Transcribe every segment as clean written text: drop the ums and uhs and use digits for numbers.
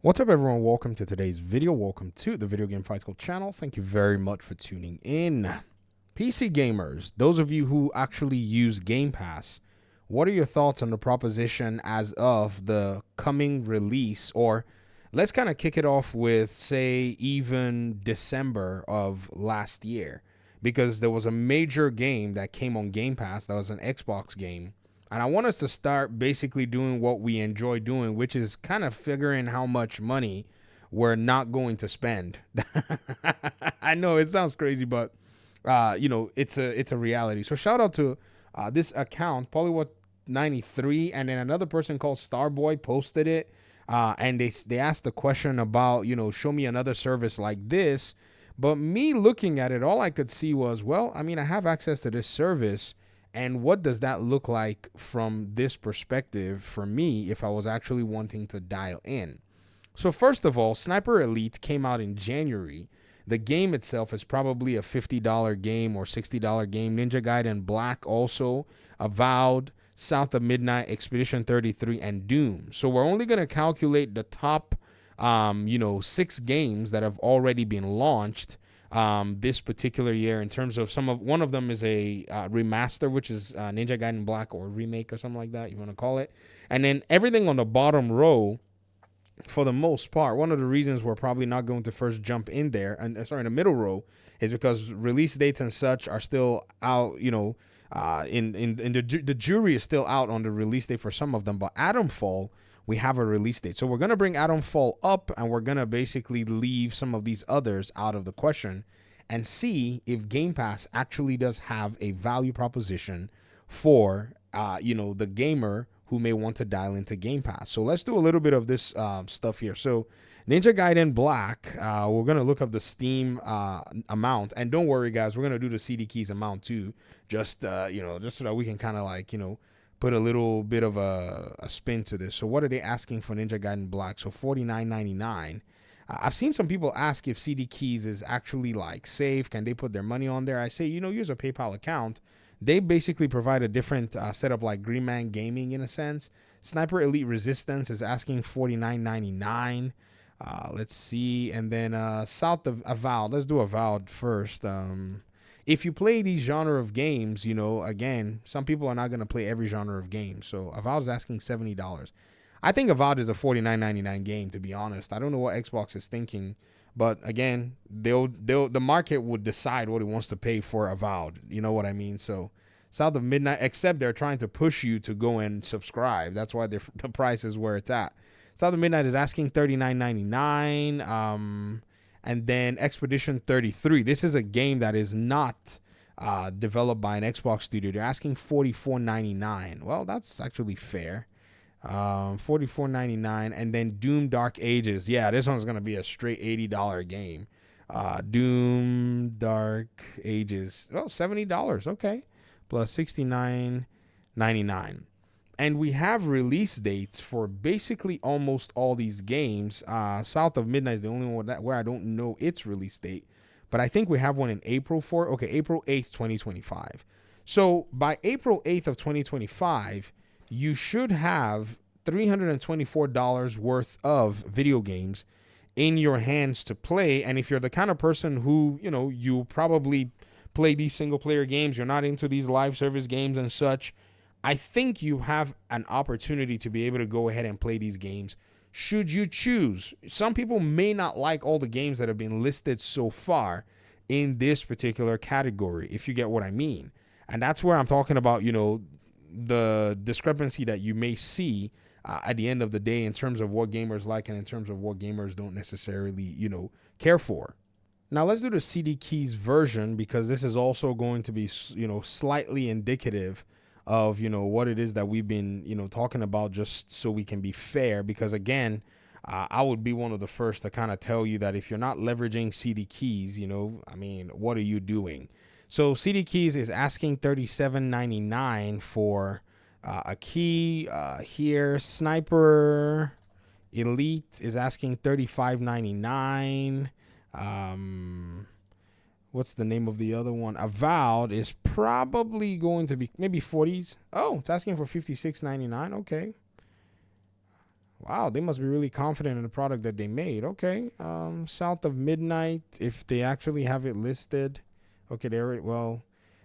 What's up, everyone? Welcome to today's video. Welcome to the Video Game Fight Club channel. Thank you very much for tuning in. PC gamers, those of you who actually use Game Pass, what are your thoughts on the proposition as of the coming release? Or let's kind of kick it off with, say, even December of last year, because there was a major game that came on Game Pass that was an Xbox game. And I want us to start basically doing what we enjoy doing, which is kind of figuring how much money we're not going to spend. I know it sounds crazy, but it's a reality. So shout out to this account, Polywood93, and then another person called Starboy posted it, and they asked the question about show me another service like this. But me looking at it, all I could see was, well, I mean, I have access to this service. And what does that look like from this perspective for me if I was actually wanting to dial in? So first of all, Sniper Elite came out in January. The game itself is probably a $50 game or $60 game. Ninja Gaiden Black also, Avowed, South of Midnight, Expedition 33, and Doom. So we're only going to calculate the top 6 games that have already been launched this particular year in terms of one of them is a remaster, which is Ninja Gaiden Black, or remake or something like that you want to call it. And then everything on the bottom row, for the most part, one of the reasons we're probably not going to first jump in there, in the middle row, is because release dates and such are still out, the jury is still out on the release date for some of them. But Atomfall, we have a release date. So we're going to bring Atomfall up, and we're going to basically leave some of these others out of the question and see if Game Pass actually does have a value proposition for, the gamer who may want to dial into Game Pass. So let's do a little bit of this stuff here. So Ninja Gaiden Black, we're going to look up the Steam amount. And don't worry, guys, we're going to do the CD keys amount too, just so that we can kind of put a little bit of a spin to this. So what are they asking for Ninja Gaiden Black? So $49.99. I've seen some people ask if CD keys is actually safe. Can they put their money on there? I say, use a PayPal account. They basically provide a different setup like Green Man Gaming in a sense. Sniper Elite Resistance is asking $49.99. Let's see. And then South of Avowed. Let's do Avowed first. If you play these genre of games, again, some people are not going to play every genre of games. So Avowed is asking $70. I think Avowed is a $49.99 game, to be honest. I don't know what Xbox is thinking, but again, the market would decide what it wants to pay for Avowed. You know what I mean? So South of Midnight, except they're trying to push you to go and subscribe. That's why the price is where it's at. South of Midnight is asking $39.99. And then Expedition 33. This is a game that is not developed by an Xbox studio. They're asking $44.99. Well, that's actually fair. $44.99. And then Doom Dark Ages. Yeah, this one's going to be a straight $80 game. Doom Dark Ages. Oh, $70. Okay. Plus $69.99. And we have release dates for basically almost all these games. South of Midnight is the only one where I don't know its release date. But I think we have one in April for it. Okay, April 8th, 2025. So by April 8th of 2025, you should have $324 worth of video games in your hands to play. And if you're the kind of person who, you probably play these single-player games, you're not into these live service games and such, I think you have an opportunity to be able to go ahead and play these games should you choose. Some people may not like all the games that have been listed so far in this particular category, if you get what I mean. And that's where I'm talking about, the discrepancy that you may see at the end of the day in terms of what gamers like and in terms of what gamers don't necessarily, care for. Now let's do the CD keys version, because this is also going to be, slightly indicative of what it is that we've been talking about, just so we can be fair. Because again, I would be one of the first to kind of tell you that if you're not leveraging CD keys, what are you doing? So CD keys is asking $37.99 for a key here. Sniper Elite is asking $35.99. What's the name of the other one? Avowed is probably going to be maybe 40s. Oh, it's asking for $56.99. Okay. Wow, they must be really confident in the product that they made. Okay, south of midnight, if they actually have it listed. Okay, they're well.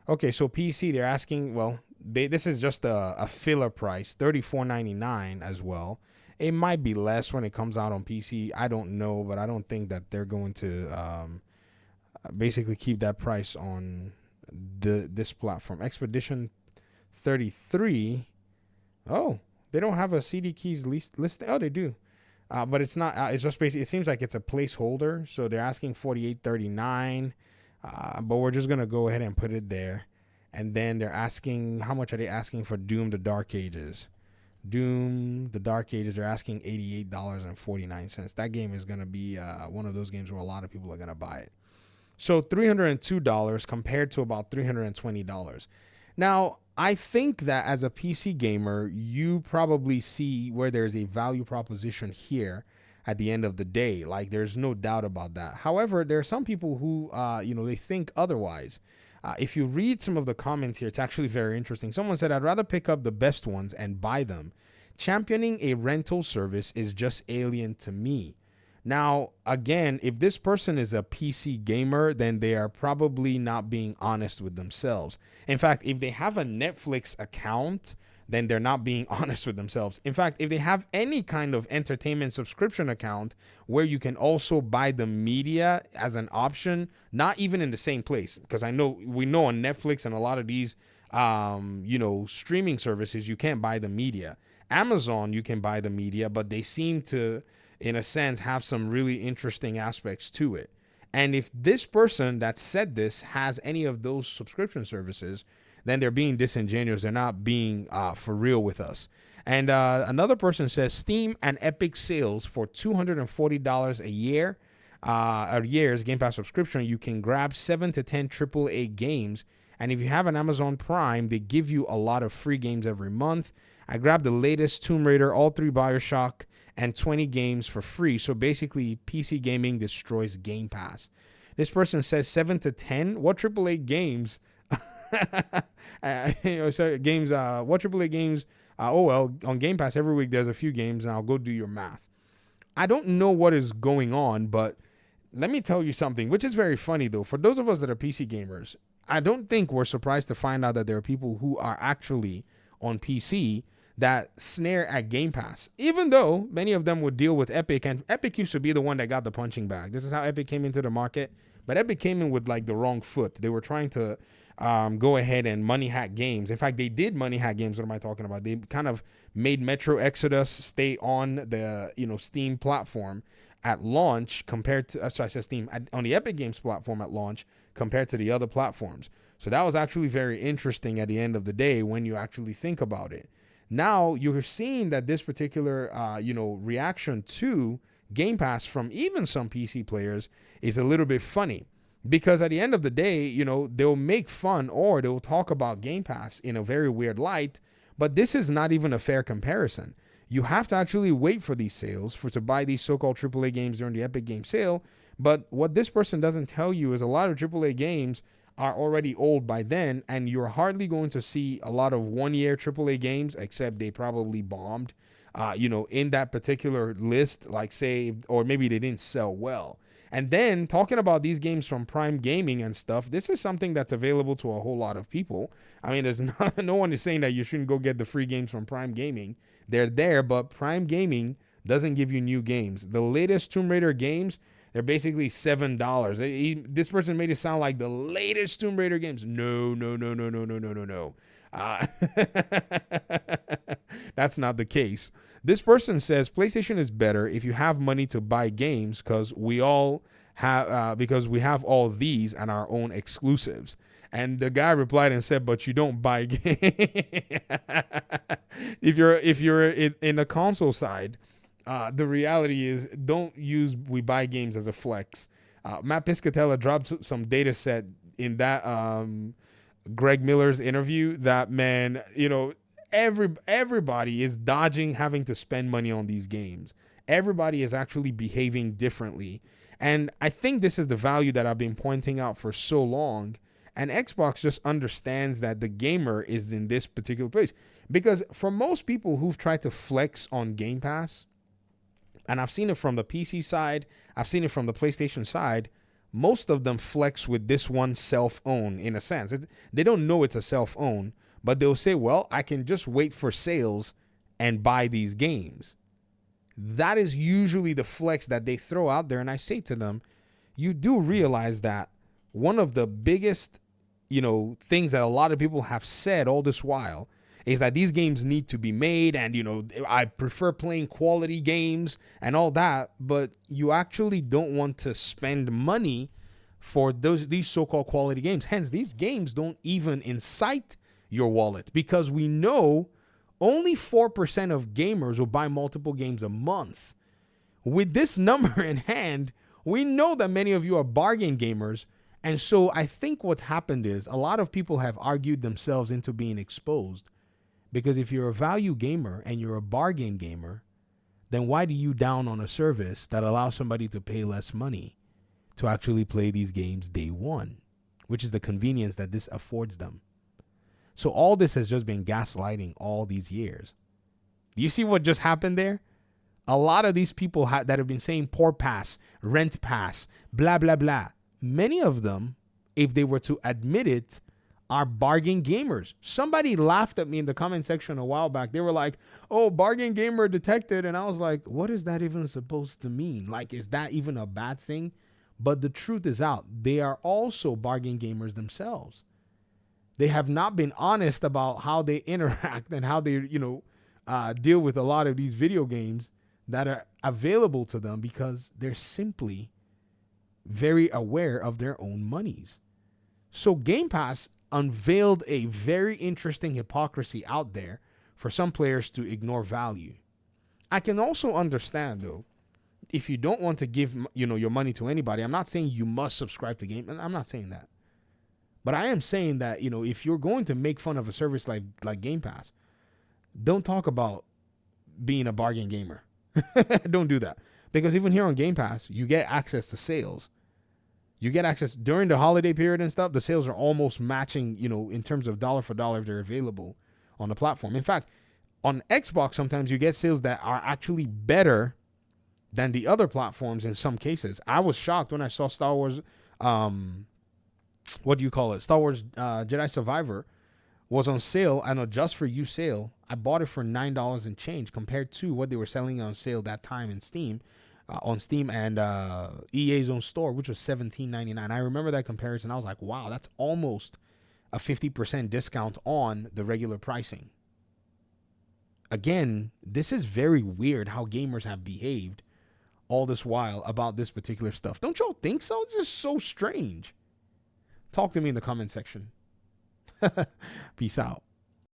Okay, so PC they're asking. Well, this is just a filler price, $34.99 as well. It might be less when it comes out on PC. I don't know, but I don't think that they're going to basically keep that price on this platform. Expedition 33. Oh, they don't have a CD keys list. Oh, they do. But it's not. It's just basically. It seems like it's a placeholder. So they're asking $48.39. But we're just gonna go ahead and put it there. And then they're asking, how much are they asking for Doom: The Dark Ages? Doom: The Dark Ages. They're asking $88.49. That game is gonna be one of those games where a lot of people are gonna buy it. So $302 compared to about $320. Now, I think that as a PC gamer, you probably see where there's a value proposition here at the end of the day. Like, there's no doubt about that. However, there are some people who, they think otherwise. If you read some of the comments here, it's actually very interesting. Someone said, I'd rather pick up the best ones and buy them. Championing a rental service is just alien to me. Now, again, if this person is a PC gamer, then they are probably not being honest with themselves. In fact, if they have a Netflix account, then they're not being honest with themselves. In fact, if they have any kind of entertainment subscription account where you can also buy the media as an option, not even in the same place, because we know on Netflix and a lot of these, streaming services, you can't buy the media. Amazon, you can buy the media, but they seem to, in a sense, have some really interesting aspects to it. And if this person that said this has any of those subscription services, then they're being disingenuous. They're not being for real with us. And another person says Steam and Epic sales for $240 a year. A year's Game Pass subscription, you can grab 7 to 10 AAA games. And if you have an Amazon Prime, they give you a lot of free games every month. I grabbed the latest Tomb Raider, all 3 BioShock, and 20 games for free. So basically, PC gaming destroys Game Pass. This person says 7 to 10. What AAA games? What AAA games? On Game Pass every week there's a few games, and I'll go do your math. I don't know what is going on, but let me tell you something, which is very funny though. For those of us that are PC gamers, I don't think we're surprised to find out that there are people who are actually on PC that snare at Game Pass, even though many of them would deal with Epic, and Epic used to be the one that got the punching bag. This is how Epic came into the market, but Epic came in with like the wrong foot. They were trying to go ahead and money hack games. In fact, they did money hack games. What am I talking about? They kind of made Metro Exodus stay on the Steam platform at launch compared to I said Steam on the Epic Games platform at launch compared to the other platforms. So that was actually very interesting at the end of the day when you actually think about it. Now you're seeing that this particular reaction to Game Pass from even some PC players is a little bit funny, because at the end of the day, they'll make fun or they'll talk about Game Pass in a very weird light, but this is not even a fair comparison. You have to actually wait for these sales to buy these so-called AAA games during the Epic Game sale. But what this person doesn't tell you is a lot of AAA games are already old by then, and you're hardly going to see a lot of one-year AAA games, except they probably bombed, in that particular list, like say, or maybe they didn't sell well. And then talking about these games from Prime Gaming and stuff, this is something that's available to a whole lot of people. I mean, there's no one is saying that you shouldn't go get the free games from Prime Gaming. They're there, but Prime Gaming doesn't give you new games. The latest Tomb Raider games, they're basically $7. This person made it sound like the latest Tomb Raider games. No. That's not the case. This person says PlayStation is better if you have money to buy games because we have all these and our own exclusives. And the guy replied and said, "But you don't buy games." If you're in the console side. The reality is, don't use "we buy games" as a flex. Matt Piscatella dropped some data set in that Greg Miller's interview that, man, everybody is dodging having to spend money on these games. Everybody is actually behaving differently. And I think this is the value that I've been pointing out for so long. And Xbox just understands that the gamer is in this particular place. Because for most people who've tried to flex on Game Pass, And I've seen it from the PC side. I've seen it from the PlayStation side. Most of them flex with this one self-own in a sense. They don't know it's a self-own, but they'll say, well, I can just wait for sales and buy these games. That is usually the flex that they throw out there. And I say to them, you do realize that one of the biggest, things that a lot of people have said all this while is that these games need to be made, and I prefer playing quality games and all that, but you actually don't want to spend money for these so-called quality games. Hence, these games don't even incite your wallet, because we know only 4% of gamers will buy multiple games a month. With this number in hand, we know that many of you are bargain gamers. And so I think what's happened is a lot of people have argued themselves into being exposed. Because if you're a value gamer and you're a bargain gamer, then why do you down on a service that allows somebody to pay less money to actually play these games day one, which is the convenience that this affords them? So all this has just been gaslighting all these years. Do you see what just happened there? A lot of these people that have been saying poor pass, rent pass, blah, blah, blah. Many of them, if they were to admit it, are bargain gamers. Somebody laughed at me in the comment section a while back. They were like, oh, bargain gamer detected. And I was like, what is that even supposed to mean? Like, is that even a bad thing? But the truth is out. They are also bargain gamers themselves. They have not been honest about how they interact and how they, deal with a lot of these video games that are available to them, because they're simply very aware of their own monies. So Game Pass unveiled a very interesting hypocrisy out there for some players to ignore value. I can also understand, though, if you don't want to give, your money to anybody. I'm not saying you must subscribe to Game. I'm not saying that. But I am saying that, if you're going to make fun of a service like Game Pass, don't talk about being a bargain gamer. Don't do that. Because even here on Game Pass, you get access to sales. You get access during the holiday period and stuff. The sales are almost matching, in terms of dollar for dollar if they're available on the platform. In fact, on Xbox, sometimes you get sales that are actually better than the other platforms in some cases. I was shocked when I saw Star Wars, Star Wars Jedi Survivor was on sale, and a just for you sale. I bought it for $9 and change compared to what they were selling on sale that time in Steam. On Steam and EA's own store, which was $17.99. I remember that comparison. I was like, wow, that's almost a 50% discount on the regular pricing. Again, this is very weird how gamers have behaved all this while about this particular stuff. Don't y'all think so? This is so strange. Talk to me in the comment section. Peace out.